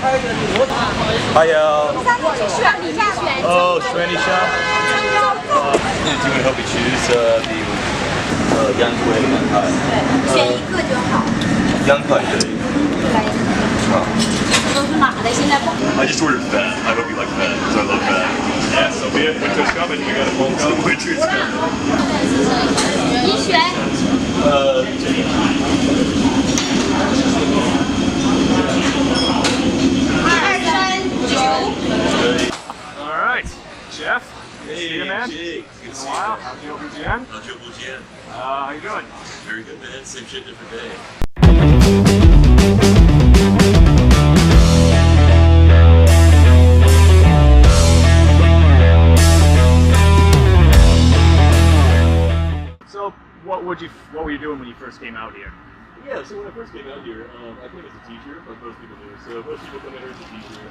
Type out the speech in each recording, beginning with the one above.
Hiya. Oh, Stranisha. Do you want to help me choose the Yang Kui and Yang Kai? 选一个就好。Yang Kai 可以。都是马的，现在不。I just ordered fat. I hope you like fat, because I love fat. Yeah, so be it. Winter's coming. We got a phone call. Winter's coming. 你选。239。All right, Jeff. Good to see you, man. Jake. Good to see you. Wow. How's your Bujian? How's your Bujian? How you doing? Very good, man. Same shit, different day. So, what were you doing when you first came out here? Yeah, so when I first came out here, I came as a teacher, like most people do. So most people come in here as a teacher.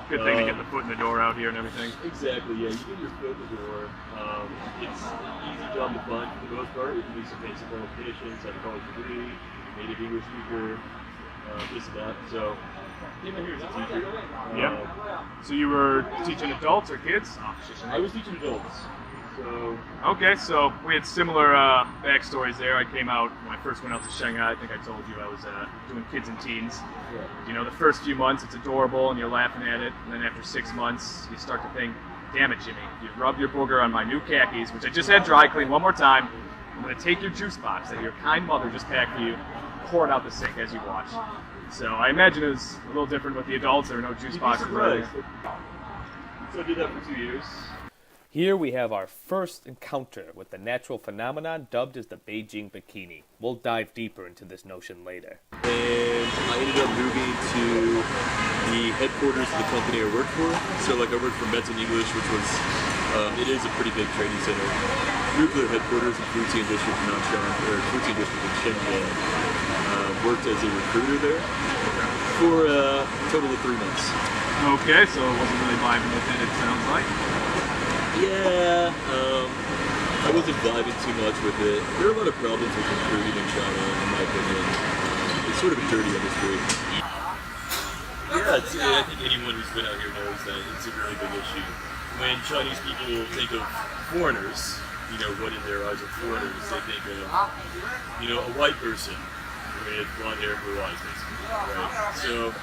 Good thing to get the foot in the door out here and everything. Exactly, yeah. You get your foot in the door. It's an easy job to find for the most part. You can do some basic qualifications, have a college degree, native English speaker, this and that. So came out here as a teacher. Yeah. So you were teaching adults or kids? I was teaching adults. So okay, so we had similar backstories there. I came out when I first went out to Shanghai. I think I told you I was doing kids and teens. yeah. You know, the first few months it's adorable and you're laughing at it, and then after 6 months you start to think, damn it, Jimmy, you rubbed your booger on my new khakis, which I just had dry clean one more time. I'm going to take your juice box that your kind mother just packed for you, pour it out the sink as you watch. So I imagine it was a little different with the adults. There were no juice boxes. Right. So I did that for 2 years. Here we have our first encounter with the natural phenomenon dubbed as the Beijing bikini. We'll dive deeper into this notion later. And I ended up moving to the headquarters of the company I worked for. So like I worked for Metzon English, which was, it is a pretty big training center. Moved to their headquarters in Fujian District in Nanshan, or Fujian District in Shenzhen. Worked as a recruiter there for a total of 3 months. Okay, so it wasn't really vibing with it, it sounds like. Yeah, I wasn't vibing too much with it. There are a lot of problems with recruiting in China, in my opinion. It's sort of a dirty industry. Yeah, I think anyone who's been out here knows that it's a really big issue. When Chinese people think of foreigners, you know, what in their eyes are foreigners, they think of, you know, a white person with blonde hair and blue eyes, basically, right? So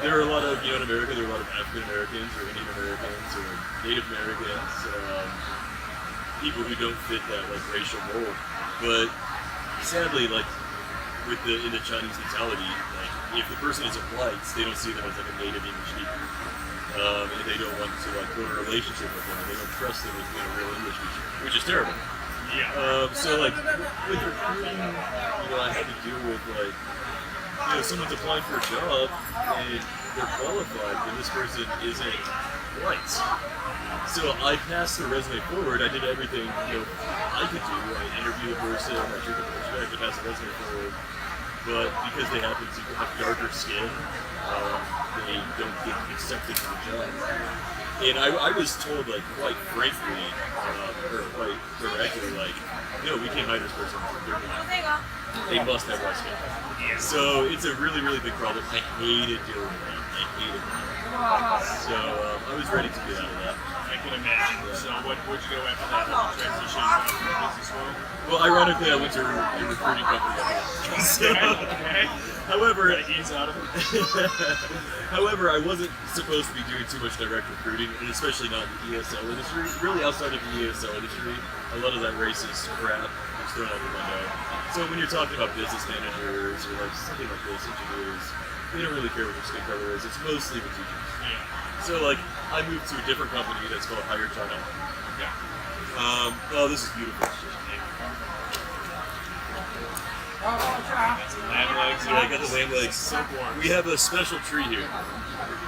there are a lot of, you know, in America, there are a lot of African Americans or Indian Americans or Native Americans, people who don't fit that like racial mold. But sadly, like in the Chinese mentality, like if the person isn't white, they don't see them as like a native English speaker, and they don't want to like go in a relationship with them, and they don't trust them as being a real English teacher, which is terrible. Yeah. So like with recruiting, you know, I had to deal with like, you know, someone's applying for a job and they're qualified, but this person isn't white. So I passed the resume forward. I did everything, you know, I could do. I interviewed the person, I took the respect to pass the resume forward. But because they happen to have darker skin, they don't get accepted for the job. And I was told, like, quite frankly, or quite directly, like, no, we can't hire this person. They must have white skin. So it's a really, really big problem. I hated dealing with that. I hated that. So I was ready to get out of that. I can imagine. Yeah. So what'd you go after that transition from business world? Well, ironically, I went to a recruiting company. So, okay. However, ease out of it. However, I wasn't supposed to be doing too much direct recruiting, and especially not in the ESL industry. Really, outside of the ESL industry, a lot of that racist crap is thrown out the window. So when you're talking about business managers or like something like this, engineers, they don't really care what their skin color is. It's mostly the teachers. Yeah. So like, I moved to a different company that's called Higher China. Yeah. Oh, this is beautiful. That's the lamb legs. Yeah, I got the lamb legs. So warm. We have a special tree here.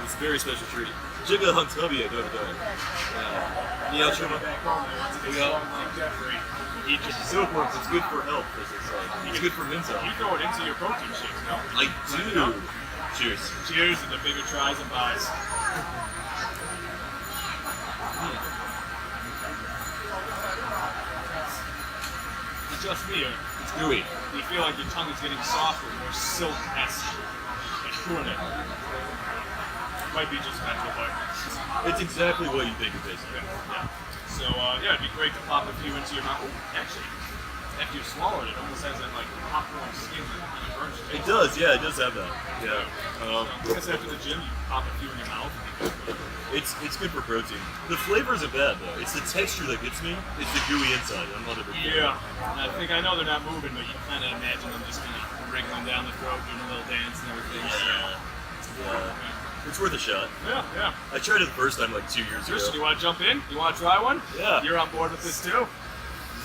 It's a very special tree. 这个很特别，对不对？你要吃吗？不要。Eat just Silkworms, it's good for health, because it's good for men's health. you throw it into your protein shakes, no? I do. Cheers. Cheers and the bigger tries and buys. It's just me, or It's gooey. you feel like your tongue is getting softer, more silk-esque. And Might be just mental, but It's exactly what you think it is. yeah. So yeah, it'd be great to pop a few into your mouth. Ooh, actually, after you swallow it, it almost has that like popcorn skin that kind of burns you. It does, yeah, it does have that. Yeah. I guess after the gym, you pop a few in your mouth. It's good for protein. The flavor isn't bad though. It's the texture that gets me. It's the gooey inside. I'm not a big fan. Yeah, I know they're not moving, but you kind of imagine them just kind of wriggling down the throat, doing a little dance and everything. Yeah. It's worth a shot. Yeah. I tried it the first time like 2 years ago. Christian, you want to jump in? You want to try one? Yeah. You're on board with this too?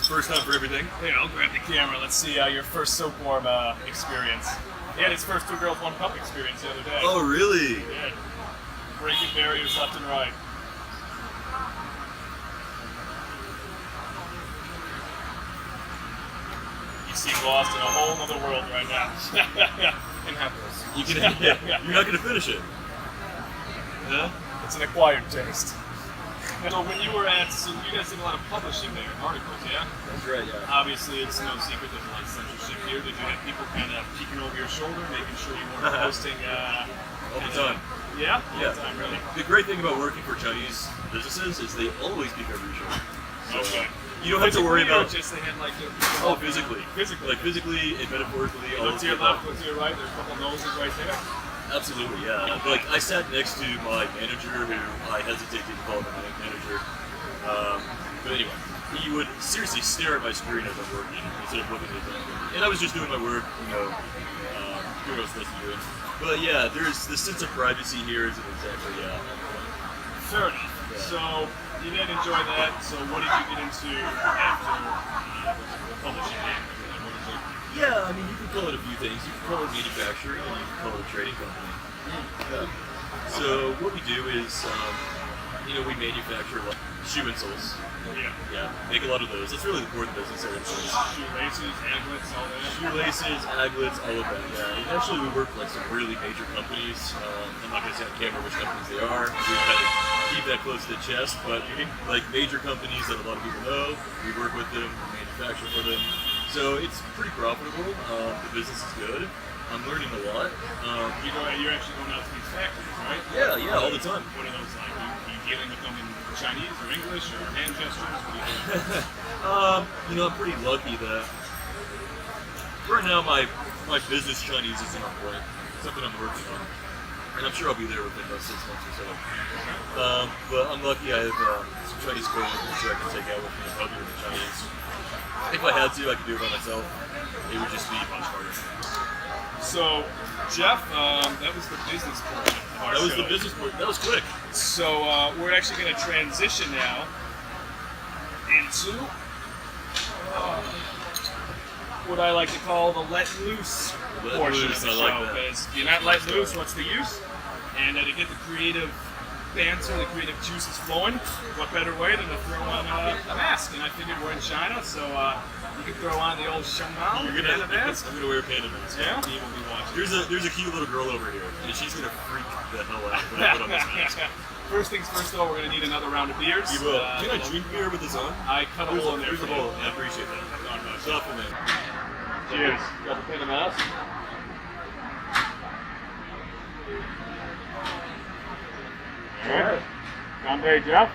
First time for everything. Here, I'll grab the camera. Let's see your first soapworm experience. He had his first 2 girls, 1 cup experience the other day. Oh, really? Yeah. Breaking barriers left and right. You seem lost in a whole other world right now. In Heppels. You can. You're not gonna finish it. Yeah. It's an acquired taste. So when you were so you guys did a lot of publishing there, articles, yeah? That's right. Yeah. Obviously, it's no secret there's a lot of censorship here. Did you have people kind of peeking over your shoulder, making sure you weren't posting? All the time. Yeah? Yeah. All the time, really? The great thing about working for Chinese businesses is they always peek over your shoulder. So, Okay. You don't have to worry Physically, or about. just they had like Physically. Physically. Like physically and metaphorically. all Look to of your the left, look to your right. There's a couple noses right there. Absolutely, yeah. Like I sat next to my manager, who I hesitate to call him a manager. But anyway, he would seriously stare at my screen as I'm working instead of looking at his own. And I was just doing my work, doing what I was supposed to be doing. But yeah, there's the sense of privacy here isn't exactly Fair enough. Yeah. So you did enjoy that. So what did you get into after publishing? What is it? Yeah, I mean, you can call it a few things. You can call it manufacturing, and you can call it a trading company. Yeah. So what we do is, we manufacture like shoe insoles. Yeah. Make a lot of those. That's really the core of the business. Shoelaces, aglets, all that. Shoelaces, aglets, all of that. Yeah. And actually, we work with like some really major companies. I'm not going to say on camera which companies they are. We kind of keep that close to the chest, but like major companies that a lot of people know, we work with them, we manufacture for them. So it's pretty profitable. The business is good. I'm learning a lot. You're actually going out to these factories, right? Yeah, all the time. What are those like? Are you dealing with them in Chinese or English or hand gestures? What do you do? I'm pretty lucky that right now my business Chinese isn't on point. It's something I'm working on. And I'm sure I'll be there within about 6 months or so. But I'm lucky I have some Chinese coworkers who I can take out with me and help me with the Chinese. If I had to, I could do it by myself. It would just be much harder. So, Jeff, that was the business portion of our That was show. the business part. That was quick. So we're actually going to transition now into what I like to call the let loose Let portion loose, of the I show. like that. Because if you're not let loose, what's the use? And to get the creative banter, the creative juices flowing, what better way than to throw on a mask? And I figured we're in China, so you can throw on the old Shangmao I'm panda mask. gonna wear a panda mask. Yeah? He will be watching. There's a cute little girl over here, and she's gonna freak the hell out when I put on this mask. First things first, though, we're going to need another round of beers. You will. Can I drink beer with this on? I cut a hole in there. Here's a for you. bowl. I appreciate that. Thoughtful man. Cheers. Got the panda mask. All right. Gambay, Jeff.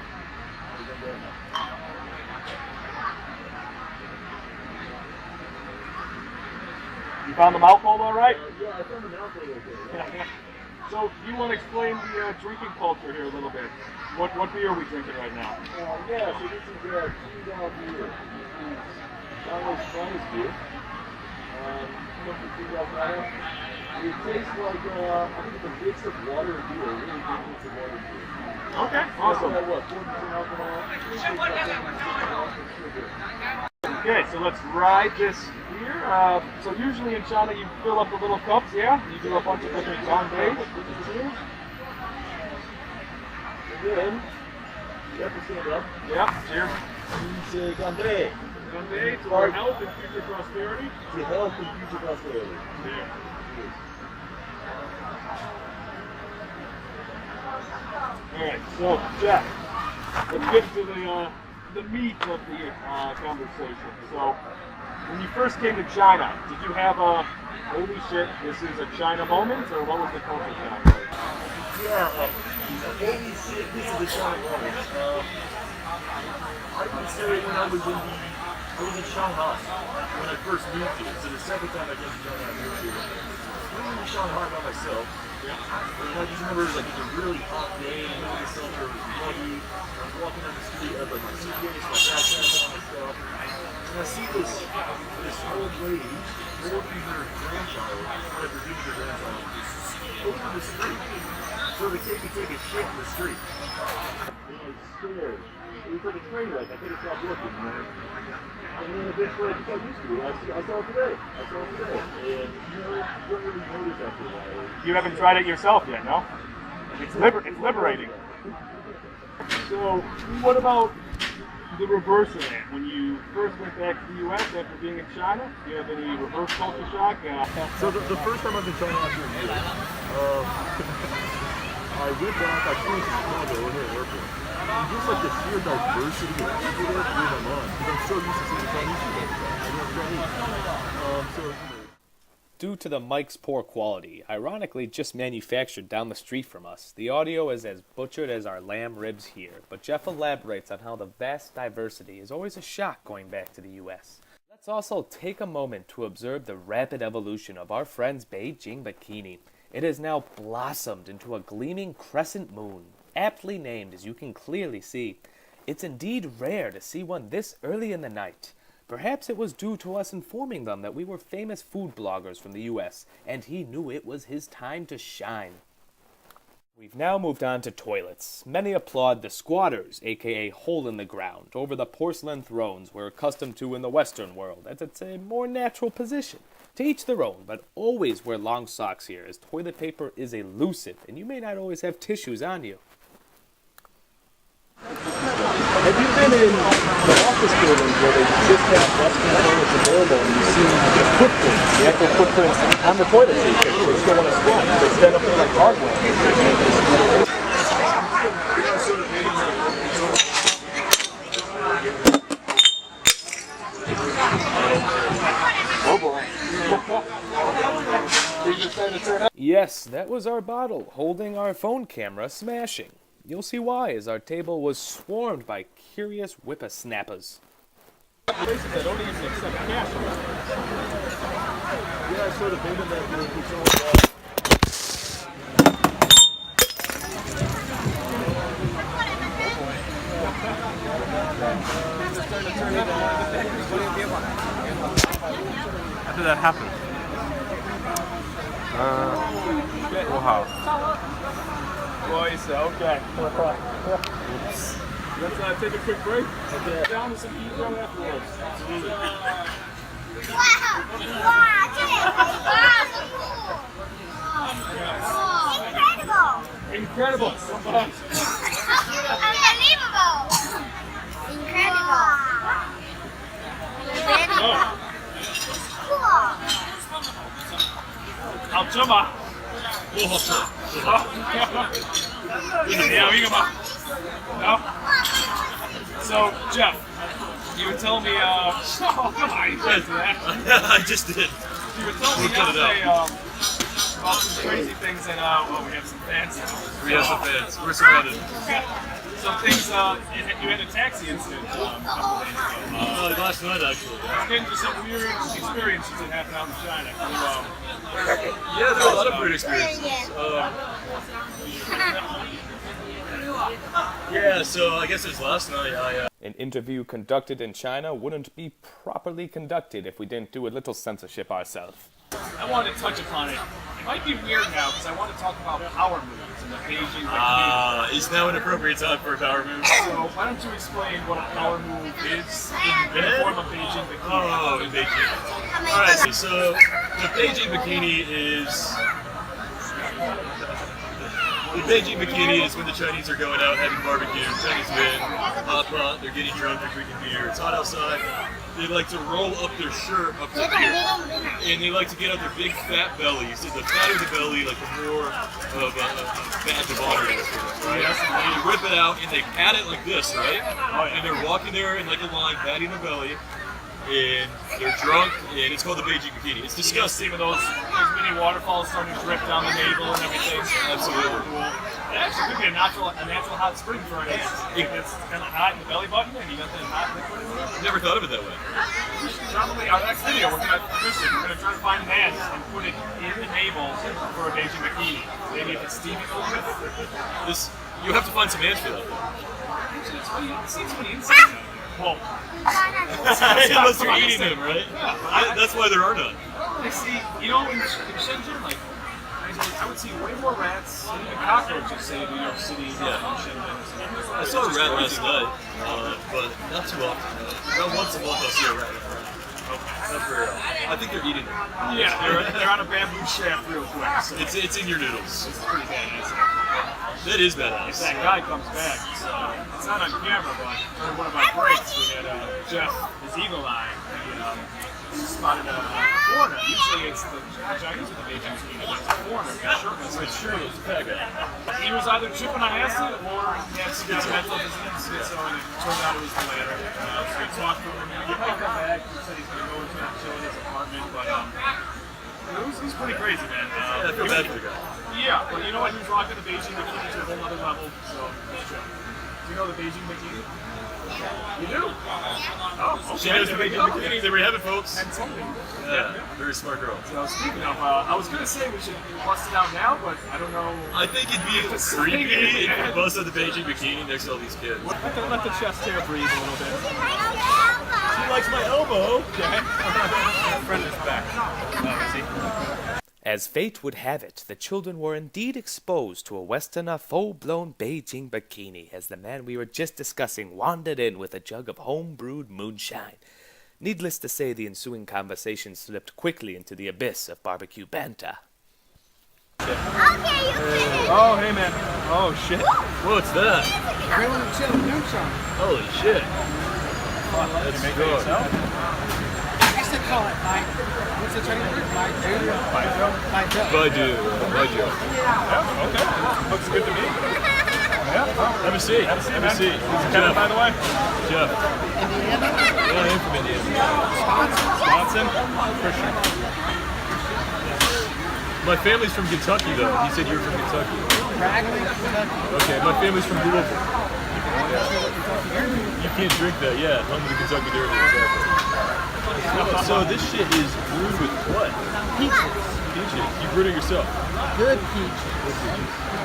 You found the mouthful all right? Yeah, I found the mouthful okay. So, you want to explain the drinking culture here a little bit? What beer are we drinking right now? Yeah, so this is $2 beer. China's beer. It tastes like, I think it's a mix of water and beer, really good mix of water and beer. Okay, awesome. What, 40% alcohol? Okay, so let's ride this here. So usually in China you fill up the little cups, yeah? You do a bunch of different Gambay. And then, you have to stand up. Yeah, cheers. You say Gambay. Gambay to our health and future prosperity. To health and future prosperity. Yeah. Alright, so Jeff, let's get to the meat of the conversation. So, when you first came to China, did you have a holy shit, this is a China moment, or what was the culture shock? Yeah, Holy shit, this is a giant moment. I would say when I was in Shanghai when I first moved here. So the second time I came to Shanghai, I moved here. I was in Shanghai by myself. And I just remember like it's a really hot day in the middle of the summer. It was muggy. I'm walking down the street, I have like my suitcase, my backpack, all my stuff. And I see this old lady holding her grandchild, I presume her grandchild, over the street. So the kid could take a shit in the street. And I was scared. It was like a train wreck. I could have stopped looking, man. And then eventually I just got used to it. I saw it today. And you don't really notice after a while. You haven't tried it yourself yet, no? It's liberating. So, what about the reverse of that? When you first went back to the U.S. after being in China, do you have any reverse culture shock? So the first time I was in China after a year, I went back, I flew to Chicago over here at airport. And just like the sheer diversity of people there blew my mind. Because I'm so used to seeing Chinese people every time. I know Chinese. Due to the mic's poor quality, ironically just manufactured down the street from us, the audio is as butchered as our lamb ribs here, but Jeff elaborates on how the vast diversity is always a shock going back to the US. Let's also take a moment to observe the rapid evolution of our friend's Beijing bikini. It has now blossomed into a gleaming crescent moon, aptly named as you can clearly see. It's indeed rare to see one this early in the night. Perhaps it was due to us informing them that we were famous food bloggers from the US, and he knew it was his time to shine. We've now moved on to toilets. Many applaud the squatters, aka hole in the ground, over the porcelain thrones we're accustomed to in the Western world, as it's a more natural position. To each their own, but always wear long socks here, as toilet paper is elusive, and you may not always have tissues on you. Have you been in the office buildings where they just have Western toilets available and you see the footprints, the actual footprints on the toilet seat that you still want to squat? They stand up there like hardware. Yes, that was our bottle, holding our phone camera smashing. You'll see why, as our table was swarmed by curious whippersnappers. Places that don't even accept cash. Yeah, I sort of made that How did that happen? Wow. Boys, okay. Let's take a quick break. Okay. Down to some eat right afterwards. Incredible. Unbelievable. Incredible. I'll jump up. No? So, Jeff, you were telling me, oh, come on, you can't do that. I just did. You were telling me yesterday about some crazy things and, well, we have some fans. We have some fans. We're surrounded. Some things, you had a taxi incident a couple days ago. Last night, actually. Getting into some weird experiences that happened out in China. Yeah, there were a lot of weird experiences. Yeah, so I guess it was last night. An interview conducted in China wouldn't be properly conducted if we didn't do a little censorship ourselves. I wanted to touch upon it. It might be weird now because I want to talk about power moves and the Beijing bikini. Is now an appropriate time for a power move? So why don't you explain what a power move is in the form of Beijing bikini? Oh, in Beijing. Alright, so the Beijing bikini is... The Beijing bikini is when the Chinese are going out having barbecue, Chinese win, hot pot, they're getting drunk, they're drinking beer, it's hot outside. They like to roll up their shirt up to here, and they like to get out their big fat bellies. So the fatter the belly, like the more of a badge of honor, right? And they whip it out and they pat it like this, right? And they're walking there in like a line, patting their belly. and they're drunk, and it's called the Beijing bikini. It's disgusting. With those mini waterfalls starting to drip down the navel and everything. Absolutely. It actually could be a natural hot spring for an ant. It's kind of hot in the belly button, and you got that hot liquid in there. Never thought of it that way. Probably our next video, we're gonna try to find an ant and put it in the navel for a Beijing bikini. Maybe if it's steaming a little bit. You have to find some ants for that. Actually, it seems pretty insane. Well, Unless you're eating them, right? That's why there are none. I see, in Shenzhen, like, I would see way more rats and even cockroaches, say, in New York City, Shenzhen. I saw a rat last night, but not too often. About once a month I'll see a rat. Not very often. I think they're eating them. Yeah, they're on a bamboo shaft real quick. So It's in your noodles. it's pretty badass. That is If badass. that guy comes back, it's not on camera, but during one of my breaks, we had Jeff, his eagle eye, he spotted a foreigner. Usually it's the Chinese with the Beijing bikini, but it's a foreigner, shirtless. It's true, it's a fat guy. He was either tripping on acid or he had some mental disease, so it turned out it was the latter. So we talked to him, he might come back, he said he's going to go into and chill in his apartment, but it was pretty crazy, man. I feel bad for the guy. Yeah, but you know what? He was rocking the Beijing bikini to a whole other level, so it's chill. Do you know the Beijing bikini? You do? Oh, okay. She knows the Beijing bikini. There we have it, folks. And something. Yeah, very smart girl. So speaking of, I was gonna say we should bust it out now, but I don't know. I think it'd be creepy if we busted the Beijing bikini next to all these kids. Let the chest hair breathe a little bit. She likes my elbow. Okay. My friend is back. As fate would have it, the children were indeed exposed to a Westerner full-blown Beijing bikini as the man we were just discussing wandered in with a jug of home-brewed moonshine. Needless to say, the ensuing conversation slipped quickly into the abyss of BBQ Banter. Okay, you finished. Oh, hey man. Oh shit. What's that? Grilling and chilling moonshine. Holy shit. That's good. I used to call it what's the Chinese word? Baidu. Okay. Looks good to me. Have a seat. Have a seat. Kevin, by the way. Jeff. Indiana, Yeah, I'm from Indiana. Wisconsin. For sure. My family's from Kentucky, though. He said you were from Kentucky. Raglan, Kentucky. Okay, my family's from Louisville. You can't drink that, yeah. Home of the Kentucky Derby, exactly. So this shit is brewed with what? Peaches. Peaches. You brewed it yourself. Good peaches.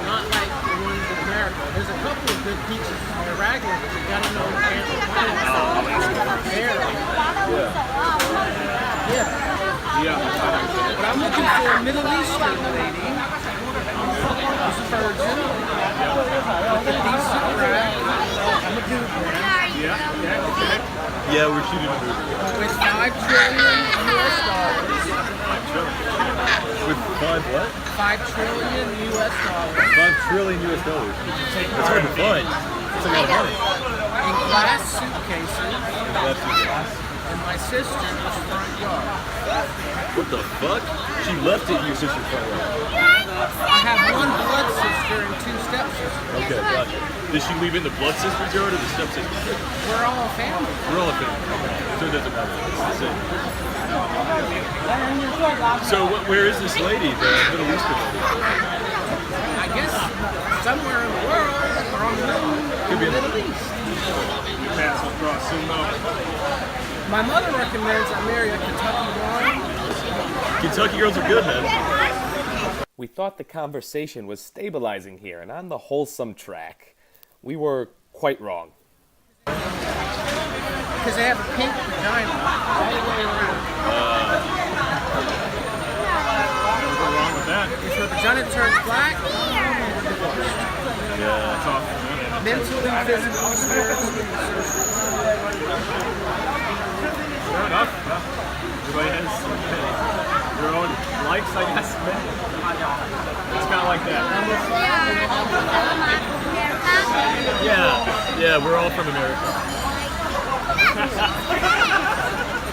Not like the ones in America. There's a couple of good peaches in Raglan, but you gotta know the can't But I'm looking for a Middle Eastern lady. Who's a virgin. With a decent rag. I'm a dude man. Yeah, we're shooting a movie. With $5 trillion US dollars. With what? $5 trillion US dollars. $5 trillion US dollars. That's hard to find. That's a lot of money. In glass suitcases. That's ridiculous. In my sister's front yard. What the fuck? She left it in your sister's front yard. I have one blood sister and two stepsisters. Okay, gotcha. Did she leave it in the blood sister's yard or the stepsister's yard? We're all a family. We're all a family. So it doesn't matter. It's the same. So where is this lady, the Middle Eastern lady? I guess somewhere in the world or on the moon. Could be in the Middle East. Paths will cross soon though. My mother recommends I marry a Kentucky woman. Kentucky girls are good, man. We thought the conversation was stabilizing here and on the wholesome track. We were quite wrong. Because they have a pink vagina all the way around. Nothing wrong with that. If her vagina turns black, we're divorced. Yeah. That's off for them. Mentally, physically, spiritually, socially. Fair enough. Everybody has their own likes, I guess. It's kind of like that. Yeah, we're all from America.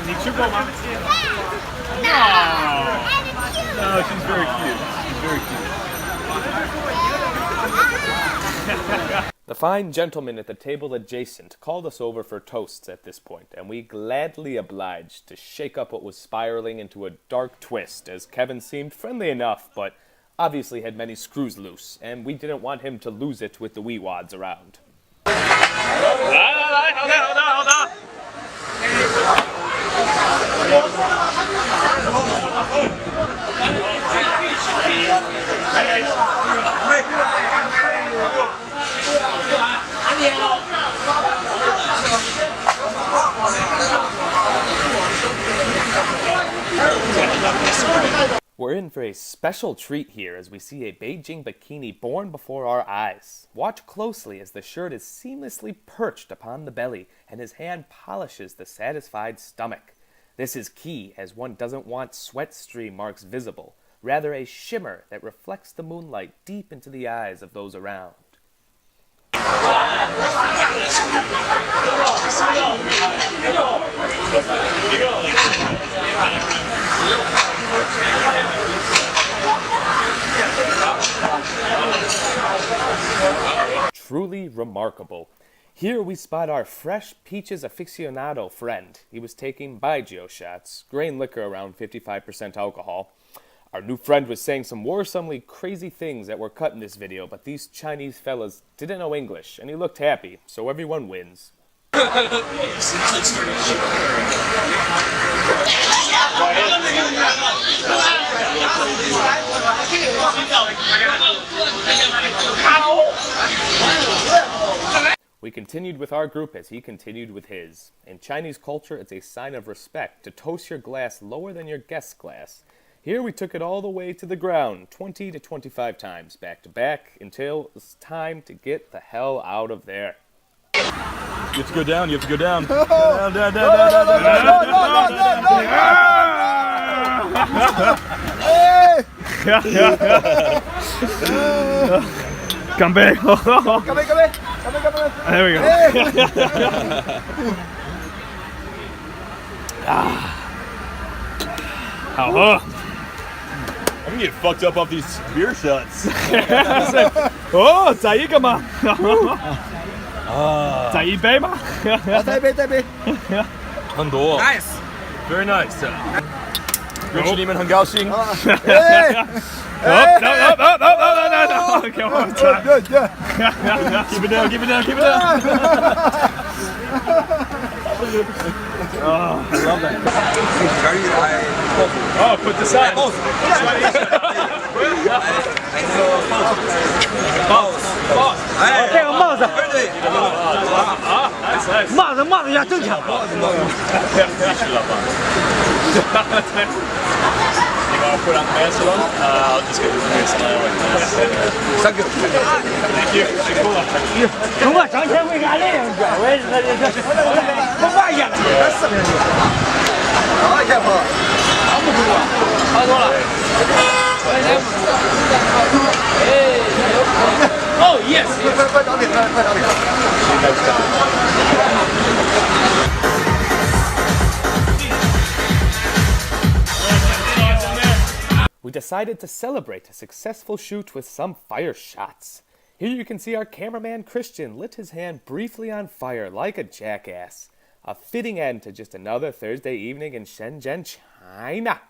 Nichuko Mama. No, she's very cute. She's very cute. The fine gentleman at the table adjacent called us over for toasts at this point, and we gladly obliged to shake up what was spiraling into a dark twist, as Kevin seemed friendly enough, but obviously had many screws loose, and we didn't want him to lose it with the wee wads around. We're in for a special treat here as we see a Beijing bikini born before our eyes. Watch closely as the shirt is seamlessly perched upon the belly and his hand polishes the satisfied stomach. This is key as one doesn't want sweat stream marks visible, rather a shimmer that reflects the moonlight deep into the eyes of those around. Truly remarkable. Here we spot our fresh peaches aficionado friend. He was taking baijiu shots, grain liquor around 55% alcohol. Our new friend was saying some worrisomely crazy things that were cut in this video, but these Chinese fellas didn't know English, and he looked happy, so everyone wins. We continued with our group as he continued with his. In Chinese culture, it's a sign of respect to toast your glass lower than your guest's glass. Here we took it all the way to the ground, 20 to 25 times, back to back, until it's time to get the hell out of there. You have to go down, you have to go down. Come back. There we go. I'm gonna get fucked up off these beer shots. Oh, 再一个吗？再一杯吗？再杯。很多。Nice. Very nice. 认识你们很高兴。No. Come on, keep it down. Oh, I love that. Oh, put this on. I'll put on pants along. I'll just get the pants along like this. Thank you. Oh yes. 快找点。 We decided to celebrate a successful shoot with some fire shots. Here you can see our cameraman Christian lit his hand briefly on fire like a jackass. A fitting end to just another Thursday evening in Shenzhen, China.